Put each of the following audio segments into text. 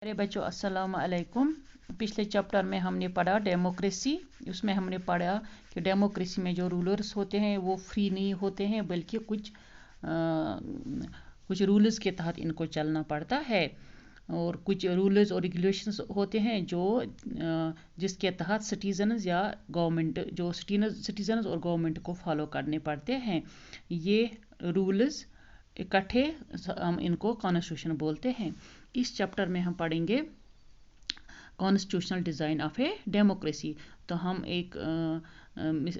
अरे बच्चों अस्सलाम वालेकुम। पिछले चैप्टर में हमने पढ़ा डेमोक्रेसी। उसमें हमने पढ़ा कि डेमोक्रेसी में जो रूलर्स होते हैं वो फ्री नहीं होते हैं, बल्कि कुछ रूल्स के तहत इनको चलना पड़ता है और कुछ रूल्स और रेगुलेशंस होते हैं जो जिसके तहत सिटीजन्स या गवर्नमेंट जो सिटीजन्स और गवर्नमेंट को फॉलो करने पड़ते हैं। ये रूल्स इकट्ठे हम इनको कॉन्स्टिट्यूशन बोलते हैं। इस चैप्टर में हम पढ़ेंगे constitutional design of a democracy. तो हम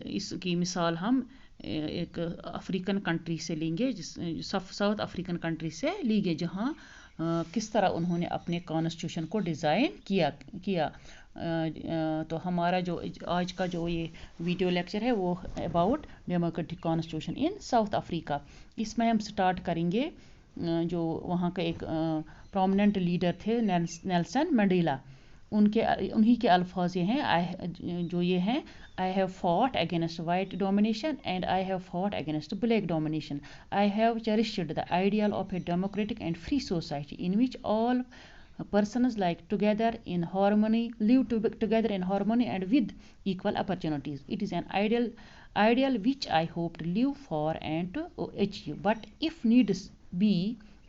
इसकी मिसाल हम एक अफ्रीकन कंट्री से लेंगे, साउथ अफ्रीकन कंट्री से लेंगे, जहाँ किस तरह उन्होंने अपने कॉन्स्टिट्यूशन को डिज़ाइन किया। तो हमारा जो आज का जो ये वीडियो लेक्चर है वो about democratic constitution in south Africa. इसमें हम स्टार्ट करेंगे जो वहाँ का एक प्रोमिनेंट लीडर थे नेल्सन मंडेला। उन्हीं के अल्फाज ये हैं जो ये हैं, I have fought against white domination and I have fought against black domination. I have cherished the ideal of a democratic and free society in which all persons like live together in harmony and with equal opportunities. It is an ideal which I hope to live for and to achieve, but if needs be,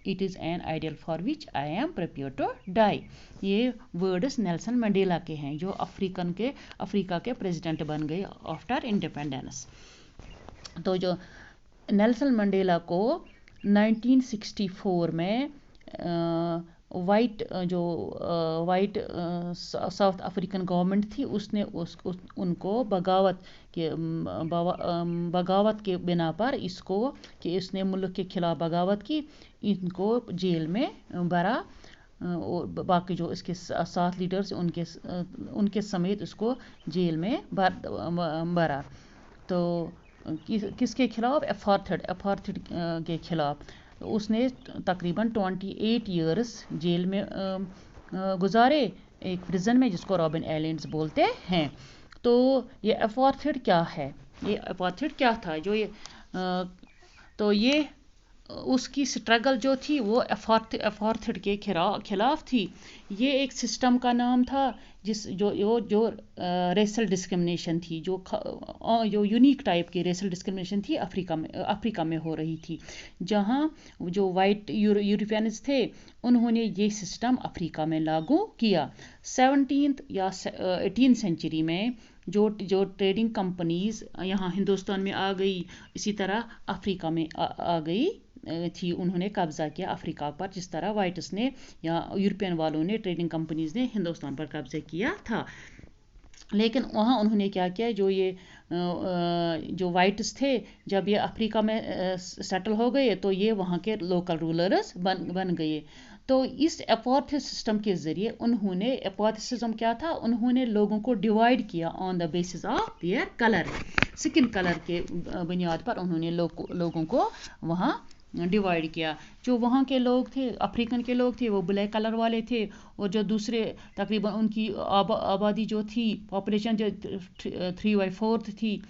it is an ideal for which I am prepared to die. ये words Nelson Mandela के हैं जो Africa के president बन गए after independence. तो जो Nelson Mandela को 1964 में वाइट साउथ अफ्रीकन गवर्नमेंट थी, उसने उनको बगावत के बिना पर इसने मुल्क के खिलाफ बगावत की, इनको जेल में भरा और बाकी जो इसके साथ लीडर्स उनके समेत इसको जेल में भरा। तो किसके खिलाफ? अपार्थाइड के खिलाफ। उसने तकरीबन 28 इयर्स जेल में गुजारे एक प्रिजन में जिसको रॉबिन आइलैंड्स बोलते हैं। तो ये अपार्थाइड क्या है? ये अपार्थाइड क्या था? तो ये उसकी स्ट्रगल जो थी वो अपार्थाइड के खिलाफ थी। ये एक सिस्टम का नाम था जो रेसल डिस्क्रिमिनेशन थी, जो यूनिक टाइप की रेसल डिस्क्रिमिनेशन थी अफ्रीका में हो रही थी, जहाँ जो वाइट यूरोपियंस थे उन्होंने ये सिस्टम अफ्रीका में लागू किया। 17th या 18th सेंचुरी में जो ट्रेडिंग कंपनीज यहाँ हिंदुस्तान में आ गई, इसी तरह अफ्रीका में आ गई थी। उन्होंने कब्जा किया अफ्रीका पर, जिस तरह वाइट्स ने या यूरोपियन वालों ने, ट्रेडिंग कंपनीज ने हिंदुस्तान पर कब्जा किया था। लेकिन वहाँ उन्होंने क्या किया, जो वाइट्स थे जब ये अफ्रीका में सेटल हो गए तो ये वहाँ के लोकल रूलर्स बन गए। तो इस अपार्थाइड सिस्टम के ज़रिए उन्होंने, अपार्थाइड सिस्टम क्या था, उन्होंने लोगों को डिवाइड किया on the basis of their colour, skin colour के बुनियाद पर उन्होंने लोगों को वहाँ डिवाइड किया। जो वहाँ के लोग थे, अफ्रीकन के लोग थे, वो ब्लैक कलर वाले थे, और जो दूसरे तकरीबन उनकी आबादी जो थी, पॉपुलेशन जो 3/4 थी,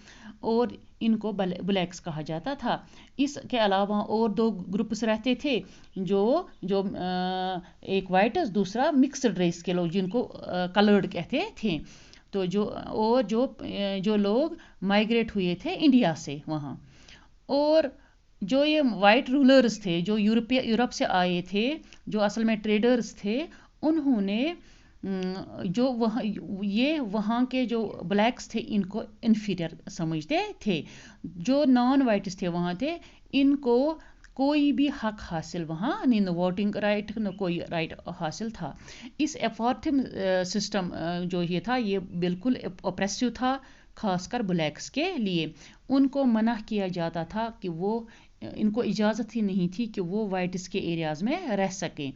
और इनको ब्लैक्स कहा जाता था। इसके अलावा और 2 ग्रुप्स रहते थे, जो एक वाइट, दूसरा मिक्सड रेस के लोग जिनको कलर्ड कहते थे। तो जो लोग माइग्रेट हुए थे इंडिया से वहाँ, और जो ये वाइट रूलर्स थे जो यूरोप से आए थे, जो असल में ट्रेडर्स थे, उन्होंने वहाँ के जो ब्लैक्स थे इनको इन्फीरियर समझते थे। जो नॉन वाइट्स थे वहाँ थे, इनको कोई भी हक हासिल वहाँ नहीं, वोटिंग राइट न कोई राइट हासिल था। इस अपार्थाइड सिस्टम जो ये था, ये बिल्कुल ऑप्रेसिव था, खासकर ब्लैक्स के लिए। उनको मना किया जाता था कि इनको इजाज़त ही नहीं थी कि वो वाइट्स के एरियाज़ में रह सकें।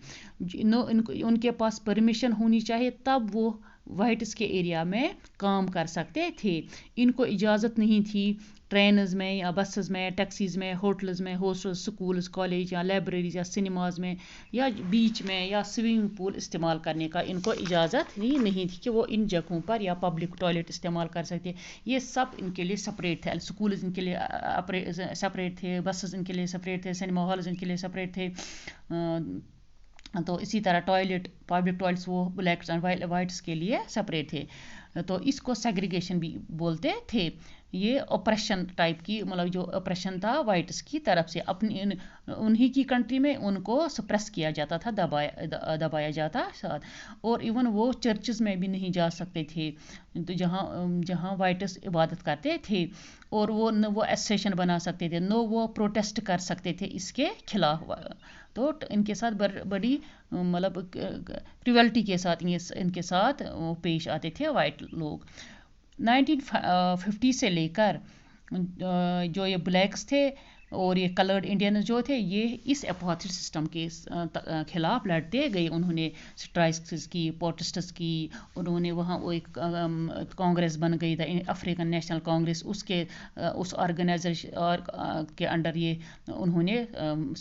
उनके पास परमिशन होनी चाहिए, तब वो वाइट्स के एरिया में काम कर सकते थे। इनको इजाज़त नहीं थी ट्रेन्स में या बसेस में, टैक्सीज़ में, होटल्स में, हॉस्टल्स, स्कूल्स, कॉलेज या लाइब्रेरीज या सिनेमाज में या बीच में या स्विमिंग पूल इस्तेमाल करने का इनको इजाज़त ही नहीं थी कि वो इन जगहों पर या पब्लिक टॉयलेट इस्तेमाल कर सकते। ये सब इनके लिए सेपरेट थे। स्कूल्स इनके लिए सेपरेट थे, बसेस इनके लिए सेपरेट थे, सिनेमा हॉल्स इनके लिए सेपरेट थे, तो इसी तरह टॉयलेट, पब्लिक टॉयलेट्स वो ब्लैक्स एंड वाइट्स के लिए सेपरेट थे, तो इसको सेग्रीगेशन भी बोलते थे। ये ऑपरेशन टाइप की, मतलब जो ऑपरेशन था वाइट्स की तरफ से, अपनी उन्हीं की कंट्री में उनको सप्रेस किया जाता था, दबाया जाता था। और इवन वो चर्चेस में भी नहीं जा सकते थे, तो जहाँ वाइट्स इबादत करते थे, और वो न वो एसोसिएशन बना सकते थे, न वो प्रोटेस्ट कर सकते थे इसके खिलाफ। तो इनके साथ बड़ी मतलब क्रुएल्टी के साथ इनके साथ पेश आते थे वाइट लोग। 1950 से लेकर जो ये ब्लैक्स थे और ये कलर्ड इंडियन जो थे, ये इस अपार्थाइड सिस्टम के खिलाफ लड़ते गए। उन्होंने स्ट्राइक्स की, प्रोटेस्ट्स की, उन्होंने वहाँ वो एक कांग्रेस बन गई था, अफ्रीकन नेशनल कांग्रेस, उस ऑर्गेनाइजेशन के अंडर ये उन्होंने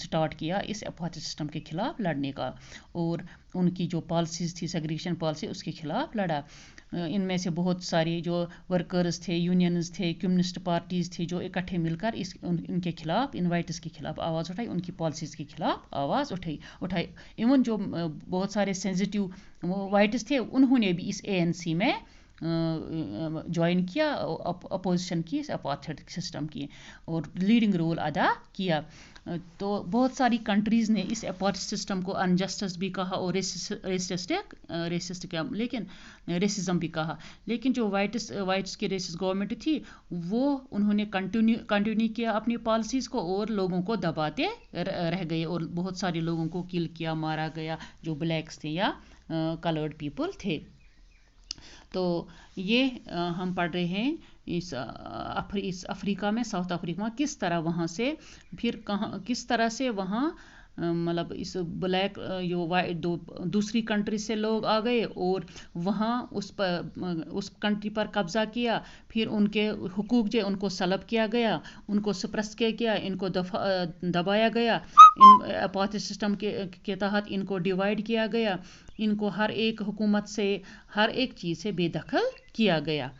स्टार्ट किया इस अपार्थाइड सिस्टम के खिलाफ लड़ने का, और उनकी जो पॉलिसीज़ थी, सेग्रीगेशन पॉलिसी, उसके खिलाफ लड़ा। इनमें से बहुत सारे जो वर्कर्स थे, यूनियंस थे, कम्युनिस्ट पार्टीज थी, जो इकट्ठे मिलकर इनके खिलाफ, इनवाइट्स के खिलाफ आवाज़ उठाई, उनकी पॉलिसीज़ के खिलाफ आवाज़ उठाई। इवन जो बहुत सारे सेंसिटिव वाइट्स थे, उन्होंने भी इस ANC में ज्वाइन किया, अपोजिशन की इस अपार्थाइड सिस्टम की, और लीडिंग रोल अदा किया। तो बहुत सारी कंट्रीज़ ने इस अपार्थाइड सिस्टम को अनजस्टिस भी कहा और रेसिस्ट क्या, लेकिन रेसिज्म भी कहा। लेकिन जो वाइट्स की रेसिस्ट गवर्नमेंट थी, वो उन्होंने कंटिन्यू किया अपनी पॉलिसीज़ को, और लोगों को दबाते रह गए, और बहुत सारे लोगों को किल किया, मारा गया, जो ब्लैक्स थे या कलर्ड पीपल थे। तो ये हम पढ़ रहे हैं इस अफ्रीका में, साउथ अफ्रीका में, किस तरह वहाँ से फिर किस तरह से वहाँ मतलब इस ब्लैक जो दूसरी कंट्री से लोग आ गए, और वहाँ उस कंट्री पर कब्ज़ा किया, फिर उनके हुकूक जो उनको सलब किया गया, उनको सप्रेस किया गया, इनको दबाया गया, इन अपार्थाइड सिस्टम के तहत इनको डिवाइड किया गया, इनको हर एक हुकूमत से, हर एक चीज़ से बेदखल किया गया।